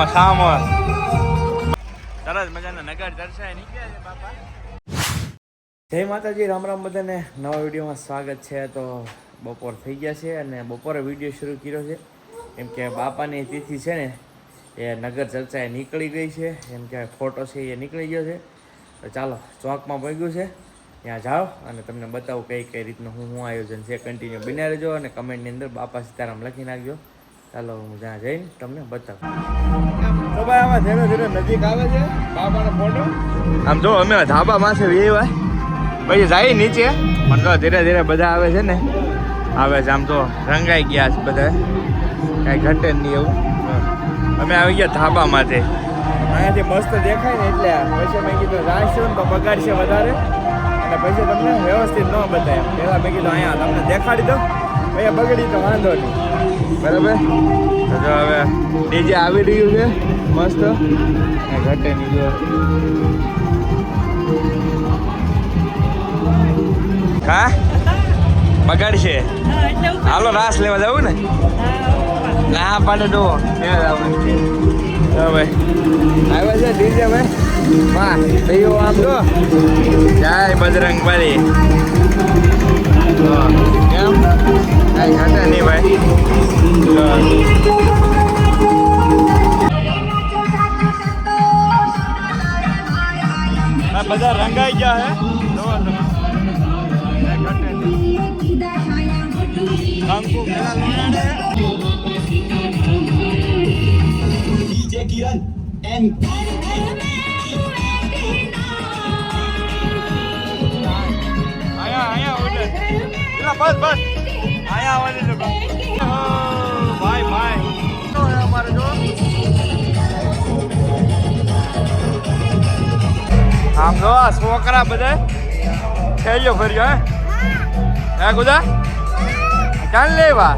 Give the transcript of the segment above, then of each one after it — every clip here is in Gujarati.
આમાં સામો સરસ મજાના નગર દર્શાય નીકળ્યા છે બાપા. જય માતાજી, રામ રામ બધાને. નવા વિડીયોમાં સ્વાગત છે. તો બપોર થઈ ગયા છે અને બપોરે વિડીયો શરૂ કર્યો છે કેમ કે બાપાની તિથિ છે ને એ નગર ચર્ચાએ નીકળી ગઈ છે. એમ કે ફોટો છે એ નીકળી ગયો છે. તો ચાલો ચોકમાં પહોંચ્યું છે, ત્યાં જાઓ અને તમને બતાવું કઈ કઈ રીતનું શું આયોજન છે. કન્ટિન્યુ બન્યા રહેજો અને કમેન્ટની અંદર બાપા સીતારામ લખી નાખજો. ચાલો હું ત્યાં જઈને તમને બતાવું. તો ભાઈ આમાં ધીરે ધીરે નજીક આવે છે બાપાનો ફોટો. આમ જો અમે ધાબામાં છે વેવાય પછી જાય નીચે પણ તો ધીરે ધીરે બધા આવે છે ને, આવે છે. આમ તો રંગાઈ ગયા છે બધા, કાંઈ ઘટે નહીં એવું. અમે આવી ગયા ધાબામાંથી, અહીંયાથી મસ્ત દેખાય ને એટલે પછી મેં કીધું રાશો ને તો બગાડશે વધારે અને પછી તમને વ્યવસ્થિત ન બતાવે. પહેલાં મેં કીધું અહીંયા તમને દેખાડી દો, અહીંયા બગડી તો વાંધો નહીં, બરાબર. તો જો હવે ડીજે આવી રહ્યું છે મસ્ત, ઘટે નહીં જો. હા બગાડશે, હાલો રાસ લેવા જવું ને. ના પાડે તો ભાઈ આવ્યા છે ડીજે ભાઈ. વાહ ભાઈઓ આમ જો, જય બજરંગબલી. કેમ કાંઈ ઘટે નહીં ભાઈ. બધા રંગાઈ ગયા હે. બસ બસ આયા આવવાની છે ભાઈ ભાઈ. અમારે જો આમ જો આ છોકરા બધા ખેલ્યો ફર્યો હે ગુદા ચાલ લેવા.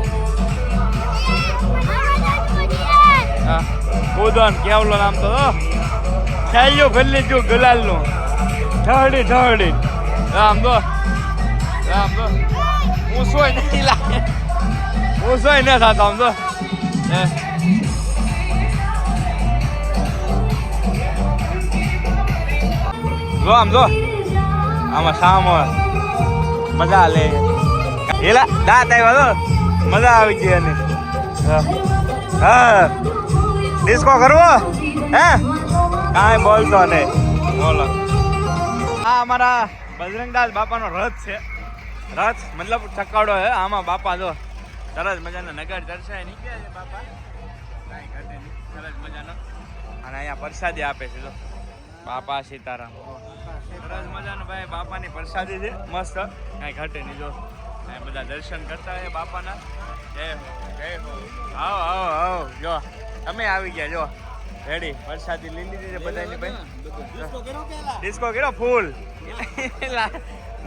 હા કુદન કેવલો નામ તો ખેલ્યો ફરી જો ગુલાલ નું ઠહડી ઠહડી. આમ જો આમ જો હું સોય નહીં લાગે, હું સોય ન થતો આમ તો. જો આમ જો આમાં સામો મજા લે. એલા દાંત આવ્યા તો મજા આવી ગઈ. અને હા ડિસ્કો કરવો હે, કાંઈ બોલતો નહીં. બોલો હા અમારા બજરંગદાસ બાપાનો રથ છે. રથ મતલબ ચકાડો હે. આમાં બાપા જો સરસ મજાના નગર દર્શાય નીકળ્યા છે બાપા, કાંઈ ઘટે નહીં, સરસ મજાનો. અને અહીંયા પ્રસાદી આપે છે જો બાપા સીતારામ. સરસ મજાનો ભાઈ બાપાની પ્રસાદી છે મસ્ત, કાંઈ ઘટે નહીં. જો બધા દર્શન કરતા હોય બાપાના. જય હો જય હો. આવો આવો આવો જો તમે આવી ગયા જો રેડી. પ્રસાદી લઈ લીધી છે બધાની ભાઈ. ડિસ્કો કર્યો ફૂલ.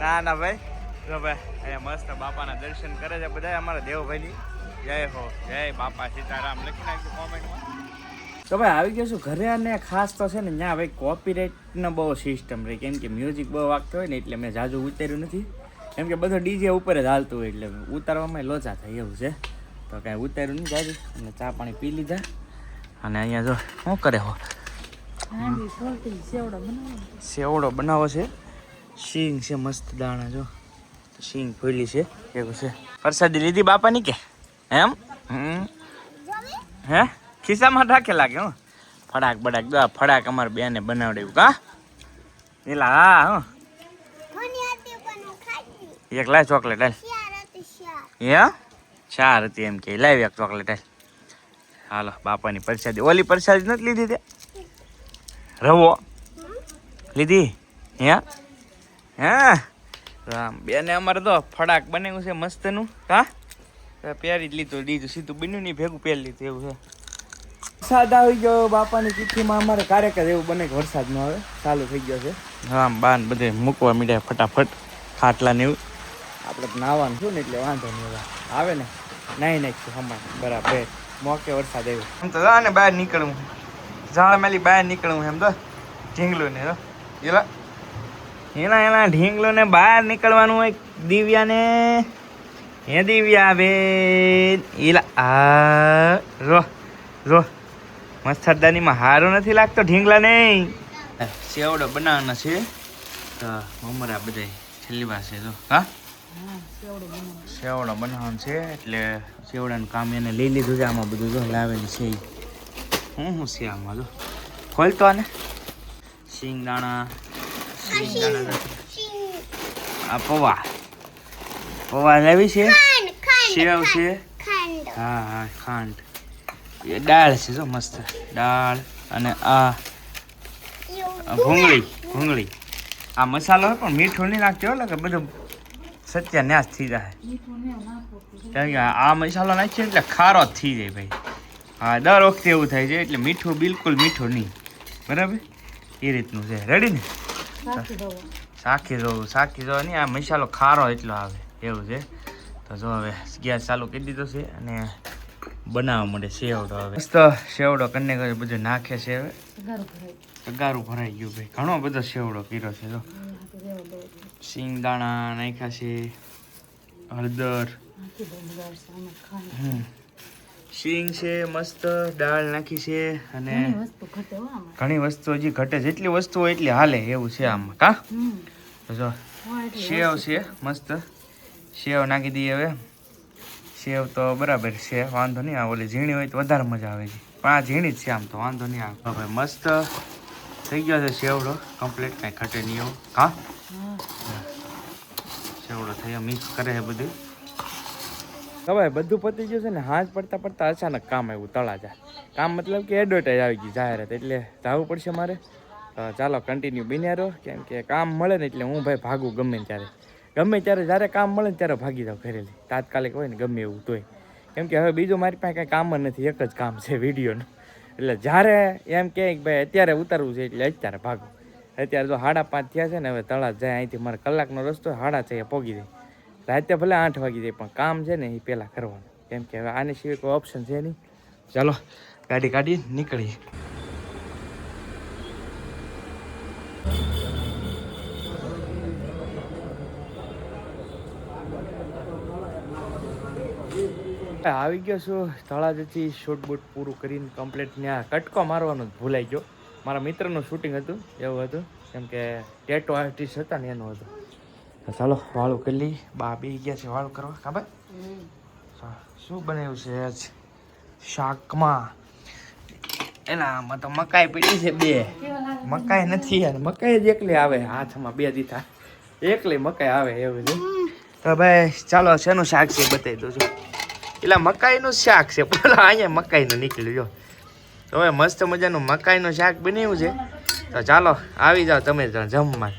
ના ના ભાઈ જો ભાઈ અહીંયા મસ્ત બાપાના દર્શન કરે છે બધા. અમારા દેવભાઈની જય હો જય બાપા સીતારામ લખી નાખજો કોમેન્ટમાં. તો ભાઈ આવી ગયો છું ઘરે. અને ખાસ તો છે ને ત્યાં ભાઈ કોપીરાઇટનો બહુ સિસ્ટમ રહી, કેમ કે મ્યુઝિક બહુ વાગતો હોય ને એટલે મેં જાજુ ઉતાર્યું નથી. કેમ કે બધું ડીજે ઉપર જ હાલતું હોય એટલે ઉતારવામાં લોચા થાય એવું છે. તો કાંઈ ઉતાર્યું નહીં જાજુ. અને ચા પાણી પી લીધા. અને અહીંયા જો શું કરે હો, સેવડો બનાવો છે. શીંગ છે મસ્ત દાણા જો, શીંગ ફોલી છે એવું છે. પ્રસાદી લીધી બાપાની કે એમ? હે ખિસ્સામાં રાખે લાગે હું. ફડાક બડાક દો ફડાક અમારે બેને બનાવડાવ્યું કા એલા. હા હું એક લાય ચોકલેટ હાલ. હે 4 હતી એમ કે લાવ એક ચોકલેટ હાલ. હાલો બાપાની પ્રસાદી. ઓલી પ્રસાદી નથી લીધી તે રવો લીધી હે? હે રામ બેને અમારે તો ફડાક બનાવ્યું છે મસ્તનું. હા પહેરી જ લીધું, દીધું સીધું બન્યું નહીં ભેગું પહેરી લીધું એવું છે. વરસાદ આવી ગયો બાપાની તિથિમાં. અમારે ક્યારેક જ એવું બને કે વરસાદ ન આવે, ચાલુ થઈ ગયો છે. હા બાન બધે મૂકવા મીડ્યા ફટાફટ ખાટલા ને એવું. આપણે નાવાનું છું ને એટલે વાંધો નહીં આવે ને નાહી નાખશું હમણાં બરાબર. મોકે વરસાદ આવ્યો એમ તો ને બહાર નીકળવું, ઝાડ મેલી બહાર નીકળવું એમ તો ઢીંગલું ને એલા એના ઢીંગલું ને બહાર નીકળવાનું હોય. દિવ્યાને હે દિવ્યા બેન એલા આ રો રો મચ્છરદાનીમાં હારો નથી લાગતો ઢીંગલા નહીં. સેવડો બનાવવાનો છે તો મમરા બધા છેલ્લી વાર છે જો. હા સેવડો બનાવવાનો છે એટલે સેવડાનું કામ એને લઈ લીધું છે. આમાં બધું જો લાવેલું છે. હું છે આમાં જો ખોલતો આને. શિંગદાણા આ પૌવા લાવી છે. સેવ છે. હા હા ખાંડ. એ દાળ છે જો મસ્ત દાળ. અને આ ભૂંગળી. આ મસાલો હોય પણ મીઠું નહીં નાખતો એટલે કે બધું સત્યાનાશ થઈ જાય. કારણ કે આ મસાલો નાખીએ એટલે ખારો જ થઈ જાય ભાઈ. હા દર વખતે એવું થાય છે એટલે મીઠું બિલકુલ મીઠું નહીં. બરાબર એ રીતનું છે. રેડી ને સાખી જો નહીં. આ મસાલો ખારો એટલો આવે એવું છે. તો જો હવે ગેસ ચાલુ કરી દીધો છે અને બનાવવા માટે સેવડો. હવે મસ્ત સેવડો કરીને બધું નાખે છે. હવે તગારું ભરાઈ ગયું ભાઈ. ઘણો બધો સેવડો કર્યો છે જો. શિંગદાણા નાખ્યા છે. હળદર શીંગ છે મસ્ત. દાળ નાખી છે અને ઘણી વસ્તુ હજી ઘટે. જેટલી વસ્તુ હોય એટલી હાલે એવું છે આમાં. કા જો સેવ છે મસ્ત. સેવ નાખી દઈએ હવે. સેવ તો બરાબર છે વાંધો નહીં આવે. ઓલી ઝીણી હોય તો વધારે મજા આવે છે પણ આ ઝીણી જ છે આમ તો વાંધો નહીં આવે. હવે મસ્ત થઈ ગયો છે સેવડો કમ્પ્લીટ. કાંઈ ઘટે નહીં એવું. હા સેવડો થયો મિક્સ કરે છે બધું. હવે બધું પતી ગયું છે ને. હાજ પડતા અચાનક કામ આવ્યું તળાજા. કામ મતલબ કે એડવર્ટાઈઝ આવી ગઈ જાહેરાત એટલે જવું પડશે મારે. તો ચાલો કન્ટિન્યુ બન્યા રહો. કેમ કે કામ મળે ને એટલે હું ભાઈ ભાગું ગમે ત્યારે જ્યારે કામ મળે ને ત્યારે ભાગી જાઉં ઘરેથી. તાત્કાલિક હોય ને ગમે એવું તોય. કેમ કે હવે બીજું મારી પાસે કાંઈ કામ જ નથી. એક જ કામ છે વિડીયોનું. એટલે જ્યારે એમ કહે કે ભાઈ અત્યારે ઉતારવું છે એટલે અત્યારે ભાગું. અત્યારે જો 5:30 થયા છે ને. હવે તળાજ જાય અહીંથી મારે કલાકનો રસ્તો 6:30 પહોંચી જાય. રાતે ભલે 8 વાગી જાય પણ કામ છે ને એ પહેલાં કરવાનું. કેમ કે હવે આની સિવાય કોઈ ઓપ્શન છે નહીં. ચાલો ગાડી કાઢી નીકળીએ. આવી ગયો છું તળાજથી. શૂટ બૂટ પૂરું કરીને કમ્પ્લીટ ત્યાં કટકો મારવાનો જ ભૂલાઈ ગયો. મારા મિત્રનું શૂટિંગ હતું એવું હતું. કેમ કે ટેટો આર્ટિસ્ટ હતા ને એનું હતું. ચાલો વાળું કરી લઈ. બા બી ગયા છે વાળું કરવા. ખબર શું બનાવ્યું છે આજ શાકમાં? એનામાં તો મકાઈ પડી છે 2. મકાઈ નથી યાર. મકાઈ જ એકલી આવે હાથમાં 2 દીધા. એકલી મકાઈ આવે એવું છે. તો ભાઈ ચાલો શેનું શાક છે બતાવી દો છો. એટલે મકાઈનું શાક છે. પેલા અહીંયા મકાઈનું નીકળ્યું જો. તો હવે મસ્ત મજાનું મકાઈનું શાક બનાવ્યું છે. તો ચાલો આવી જાઓ તમે જમવા.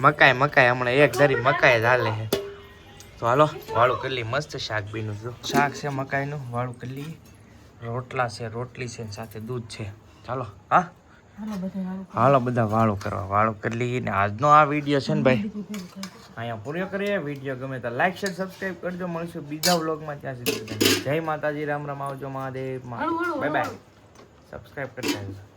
મકાઈ હમણાં એક ધરી મકાઈ જ હાલે છે. તો હાલો વાળું કરી લઈ. મસ્ત શાક બીનું જો. શાક છે મકાઈનું વાળું કરી લઈએ. રોટલા છે રોટલી છે સાથે દૂધ છે. ચાલો હા હાલો બધા વાળું કરવા. વાળું કરી લઈએ ને આજનો આ વિડીયો છે ને ભાઈ અહીંયા પૂરો કરીએ. વિડીયો ગમે તો લાઈક શેર સબસ્ક્રાઈબ કરજો. મળીશું બીજા વ્લોગમાં. ત્યાં સુધી જય માતાજી રામ રામ. આવજો મહાદેવ. Bye bye. સબસ્ક્રાઈબ કરતા આવજો.